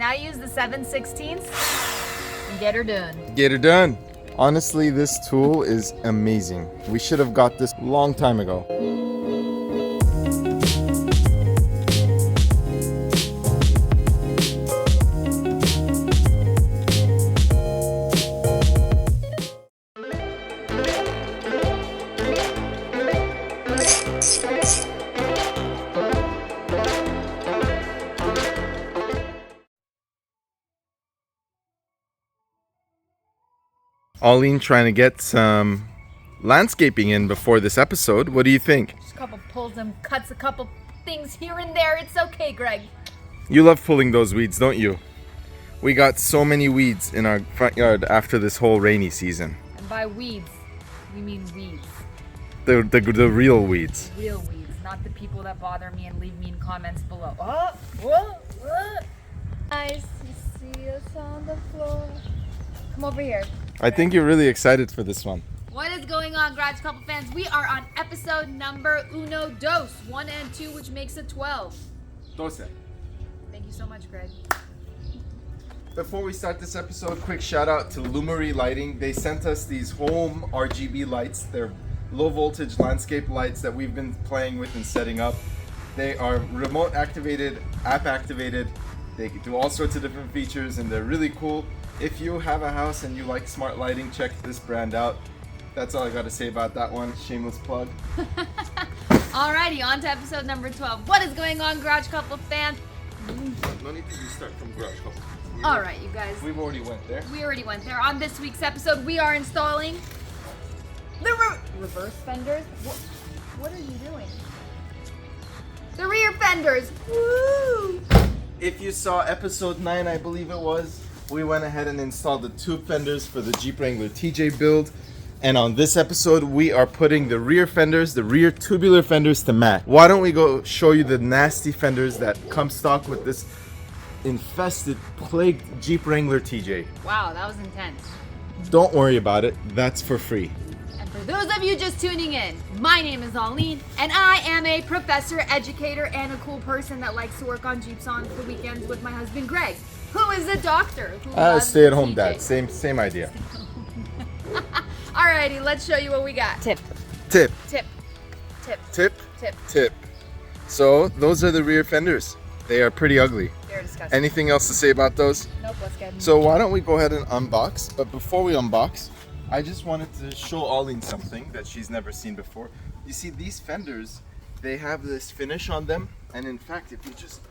I use the 7/16 and get her done. Get her done. Honestly, this tool is amazing. We should have got this long time ago. Arlene trying to get some landscaping in before this episode. What do you think? Just a couple pulls and cuts, a couple things here and there. It's okay, Greg. You love pulling those weeds, don't you? We got so many weeds in our front yard after this whole rainy season. And by weeds, we mean weeds. The real weeds. Real weeds, not the people that bother me and leave mean comments below. Nice to see us on the floor. Come over here. I think you're really excited for this one. What is going on, Garage Couple fans? We are on episode number uno dos, 1 and 2, which makes it 12. 12. Thank you so much, Greg. Before we start this episode, quick shout out to Lumery Lighting. They sent us these home RGB lights. They're low voltage landscape lights that we've been playing with and setting up. They are remote activated, app activated. They do all sorts of different features and they're really cool. If you have a house and you like smart lighting, check this brand out. That's all I got to say about that one. Shameless plug. Alrighty, on to episode number 12. What is going on, Garage Couple fans? No need to start from Garage Couple. Alright, you guys. We've already went there. We already went there. On this week's episode, we are installing the reverse fenders. What are you doing? The rear fenders. Woo! If you saw episode 9, I believe it was, we went ahead and installed the tube fenders for the Jeep Wrangler TJ build. And on this episode, we are putting the rear fenders, the rear tubular fenders to match. Why don't we go show you the nasty fenders that come stock with this infested, plagued Jeep Wrangler TJ. Wow, that was intense. Don't worry about it. That's for free. And for those of you just tuning in, my name is Arlene, and I am a professor, educator, and a cool person that likes to work on Jeeps on the weekends with my husband, Greg, who is a doctor. Stay-at-home dad. Same idea. Alrighty, let's show you what we got. Tip. Tip. Tip. Tip. Tip. Tip. Tip. So those are the rear fenders. They are pretty ugly. They're disgusting. Anything else to say about those? Nope, let's get So why don't we go ahead and unbox? But before we unbox, I just wanted to show Arlene something that she's never seen before. You see, these fenders, they have this finish on them. And in fact, if you just...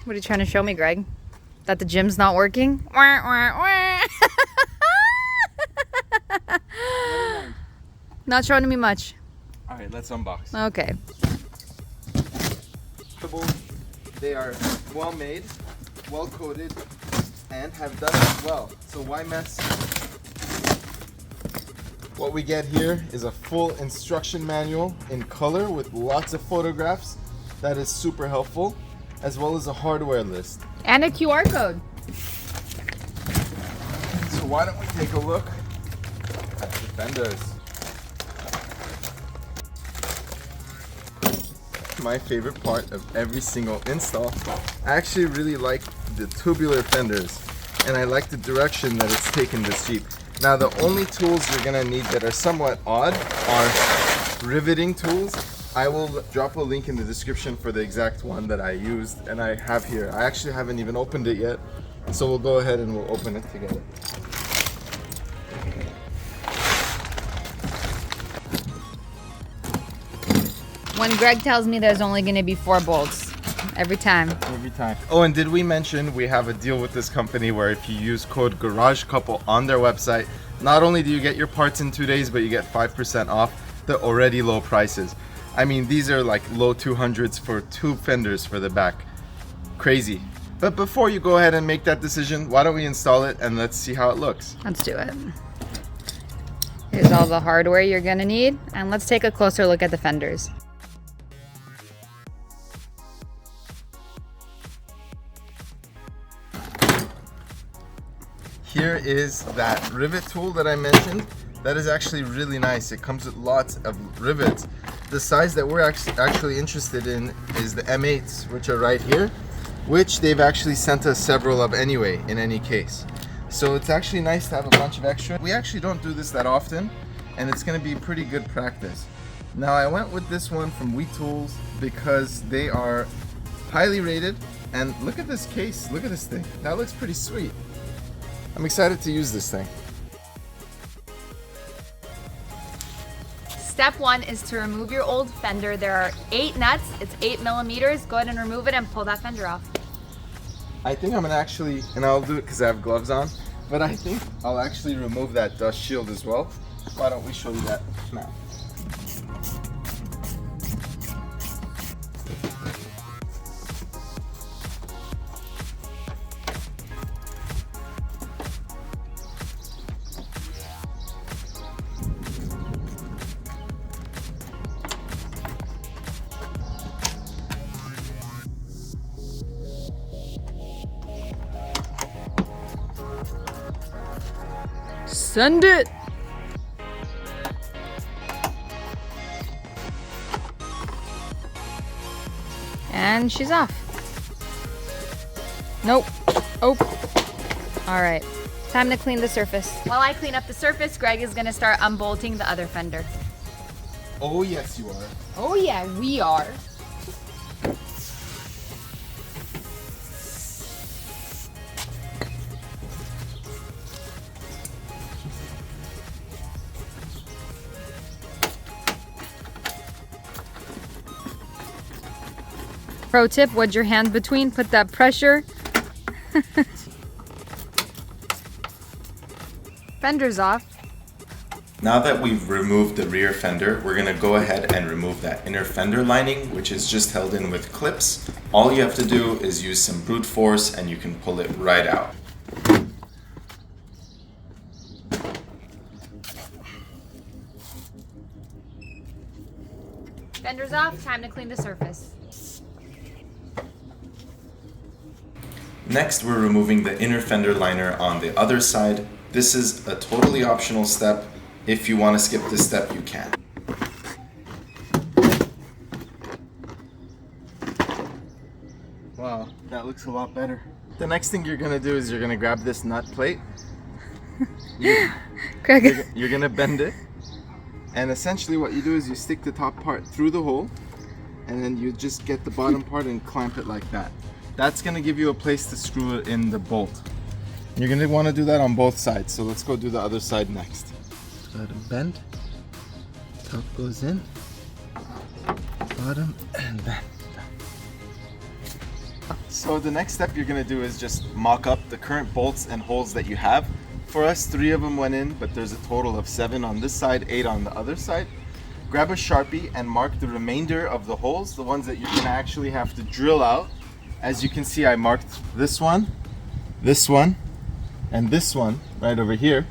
What are you trying to show me, Greg? That the gym's not working? Not showing me much. All right, let's unbox. Okay. They are well made, well coated, and have done it well. So why mess? What we get here is a full instruction manual in color with lots of photographs. That is super helpful, as well as a hardware list. And a QR code. So why don't we take a look at the fenders? My favorite part of every single install. I actually really like the tubular fenders, and I like the direction that it's taken this Jeep. Now the only tools you're gonna need that are somewhat odd are riveting tools. I will drop a link in the description for the exact one that I used and I have here. I actually haven't even opened it yet, so we'll go ahead and we'll open it together. When Greg tells me there's only going to be 4 bolts every time. Every time. Oh, and did we mention we have a deal with this company where if you use code GarageCouple on their website, not only do you get your parts in 2 days, but you get 5% off the already low prices. I mean, these are like low 200s for 2 fenders for the back. Crazy. But before you go ahead and make that decision, why don't we install it and let's see how it looks. Let's do it. Here's all the hardware you're going to need, and let's take a closer look at the fenders. Here is that rivet tool that I mentioned. That is actually really nice. It comes with lots of rivets. The size that we're actually interested in is the M8s, which are right here. which they've actually sent us several of anyway, in any case. So it's actually nice to have a bunch of extra. We actually don't do this that often, and it's going to be pretty good practice. Now I went with this one from Wheat Tools because they are highly rated, and look at this case, look at this thing. That looks pretty sweet. I'm excited to use this thing. Step 1 is to remove your old fender. There are 8 nuts, it's 8 millimeters. Go ahead and remove it and pull that fender off. I think I'm gonna actually, and I'll do it because I have gloves on, but I think I'll actually remove that dust shield as well. Why don't we show you that now? Send it! And she's off. Nope. Oh. Alright. Time to clean the surface. While I clean up the surface, Greg is going to start unbolting the other fender. Oh yes you are. Oh yeah, we are. Pro tip, wedge your hand between, put that pressure. Fender's off. Now that we've removed the rear fender, we're going to go ahead and remove that inner fender lining, which is just held in with clips. All you have to do is use some brute force and you can pull it right out. Fender's off, time to clean the surface. Next, we're removing the inner fender liner on the other side. This is a totally optional step. If you want to skip this step, you can. Wow, that looks a lot better. The next thing you're gonna do is you're gonna grab this nut plate. You're gonna bend it. And essentially what you do is you stick the top part through the hole, and then you just get the bottom part and clamp it like that. That's gonna give you a place to screw it in the bolt. You're gonna wanna do that on both sides, so let's go do the other side next. Let it bend, top goes in, bottom, and bend. So the next step you're gonna do is just mock up the current bolts and holes that you have. For us, 3 of them went in, but there's a total of 7 on this side, 8 on the other side. Grab a Sharpie and mark the remainder of the holes, the ones that you're gonna actually have to drill out. As you can see, I marked this one, and this one right over here.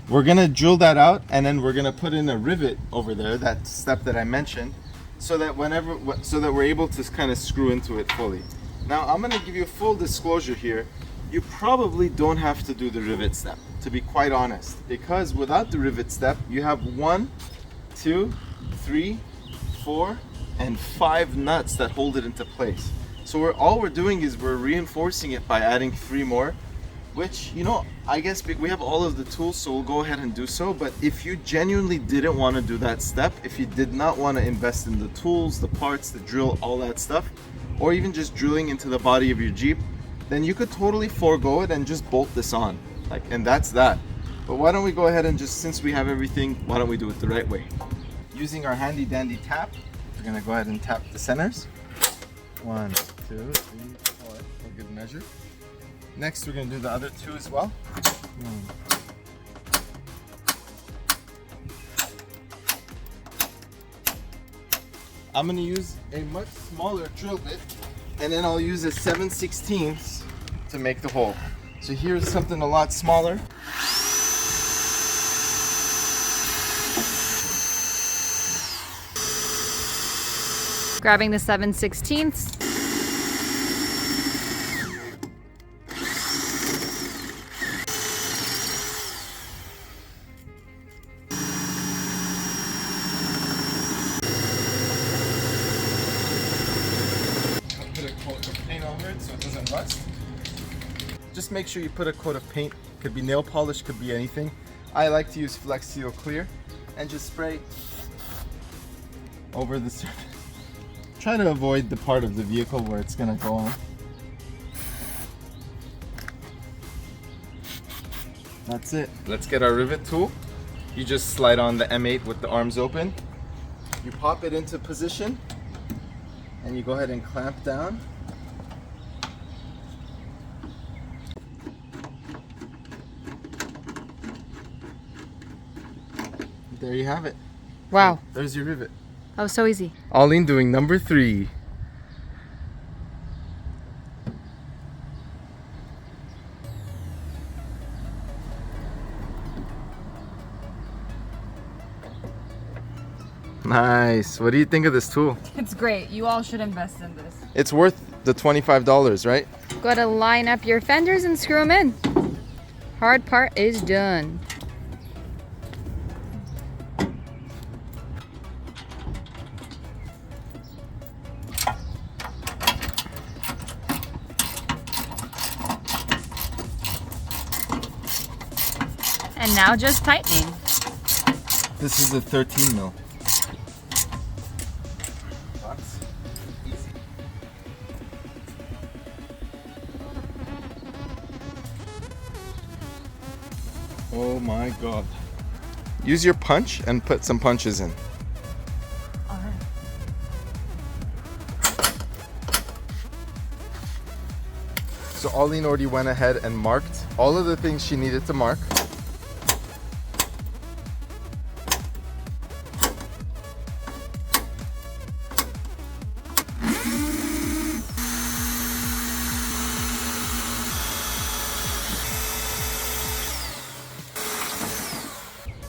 We're gonna drill that out, and then we're gonna put in a rivet over there, that step that I mentioned, so that we're able to kind of screw into it fully. Now I'm gonna give you a full disclosure here. You probably don't have to do the rivet step, to be quite honest, because without the rivet step, you have 1, 2, 3, 4, and 5 nuts that hold it into place. So all we're doing is we're reinforcing it by adding 3 more, which, you know, I guess we have all of the tools, so we'll go ahead and do so. But if you genuinely didn't want to do that step, if you did not want to invest in the tools, the parts, the drill, all that stuff, or even just drilling into the body of your Jeep, then you could totally forego it and just bolt this on. And that's that. But why don't we go ahead and just, since we have everything, why don't we do it the right way? Using our handy dandy tap, we're gonna go ahead and tap the centers. 1, 2, 3, 4, for good measure. Next, we're gonna do the other 2 as well. I'm gonna use a much smaller drill bit, and then I'll use a 7/16 to make the hole. So here's something a lot smaller. Grabbing the 7/16. Put a coat of paint over it so it doesn't just make sure you put a coat of paint. Could be nail polish, could be anything. I like to use Flex Seal Clear and just spray over the surface. Try to avoid the part of the vehicle where it's gonna go on. That's it. Let's get our rivet tool. You just slide on the M8 with the arms open. You pop it into position and you go ahead and clamp down. There you have it. Wow. There's your rivet. That was so easy. Arlene doing number 3. Nice. What do you think of this tool? It's great. You all should invest in this. It's worth the $25, right? Gotta line up your fenders and screw them in. Hard part is done. And now just tightening. This is a 13 mil. That's easy. Oh my god. Use your punch and put some punches in. Alright. So Arlene already went ahead and marked all of the things she needed to mark.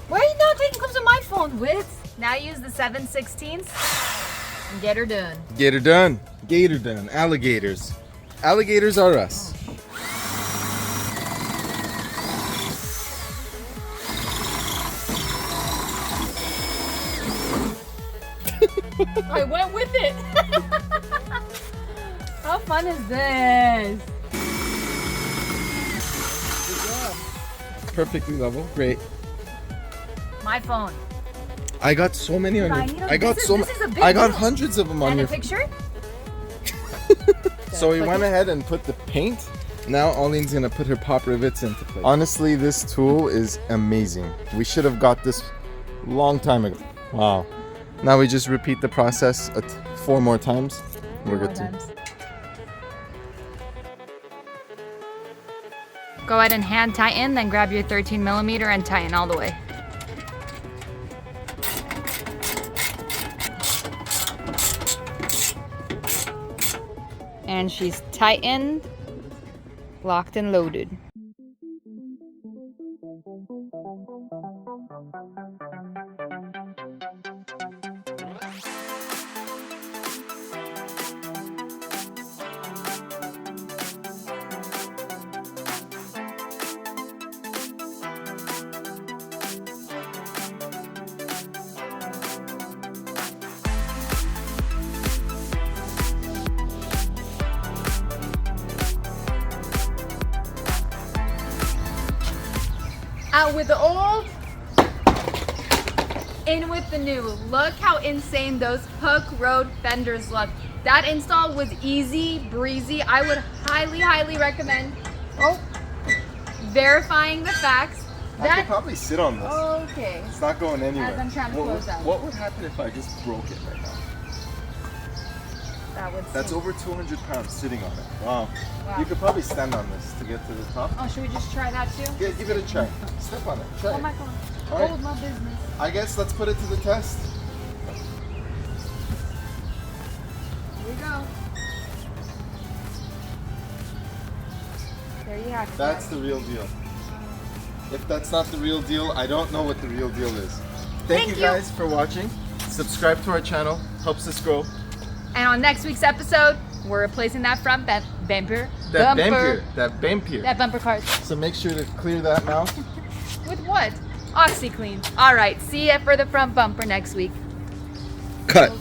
Why are you not taking clips of my phone, Wits? Now use the 7/16 and get her done. Get her done. Gator done. Alligators. Alligators are us. I went with it. How fun is this? Perfectly level. Great. My phone. I got so many on I your. need a- I got this is- so. this is a big I got deal. hundreds of them on And a your. picture? So we went ahead and put the paint. Now Arlene's gonna put her pop rivets into place. Honestly, this tool is amazing. We should have got this long time ago. Wow. Now we just repeat the process 4 more times. We're good to. Go ahead and hand tighten, then grab your 13mm and tighten all the way. And she's tightened, locked and loaded. Out with the old, in with the new. Look how insane those hook road fenders look. That install was easy breezy. I would highly recommend verifying the facts. I could probably sit on this. Okay. It's not going anywhere. As I'm trying to close out. What would happen if I just broke it right now? That would That's sink. over 200 pounds sitting on it. Wow. Wow. You could probably stand on this to get to the top. Oh, should we just try that too? Yeah, give it a try. Step on it. Try Oh it. my god. All right. Hold my business. I guess let's put it to the test. Here we go. There you have it. That's the real deal. If that's not the real deal, I don't know what the real deal is. Thank you guys for watching. Subscribe to our channel. Helps us grow. And on next week's episode, we're replacing that front bumper. That bumper. bumper. That bumper card. So make sure to clear that now. With what? OxyClean. All right. See ya for the front bumper next week. Cut.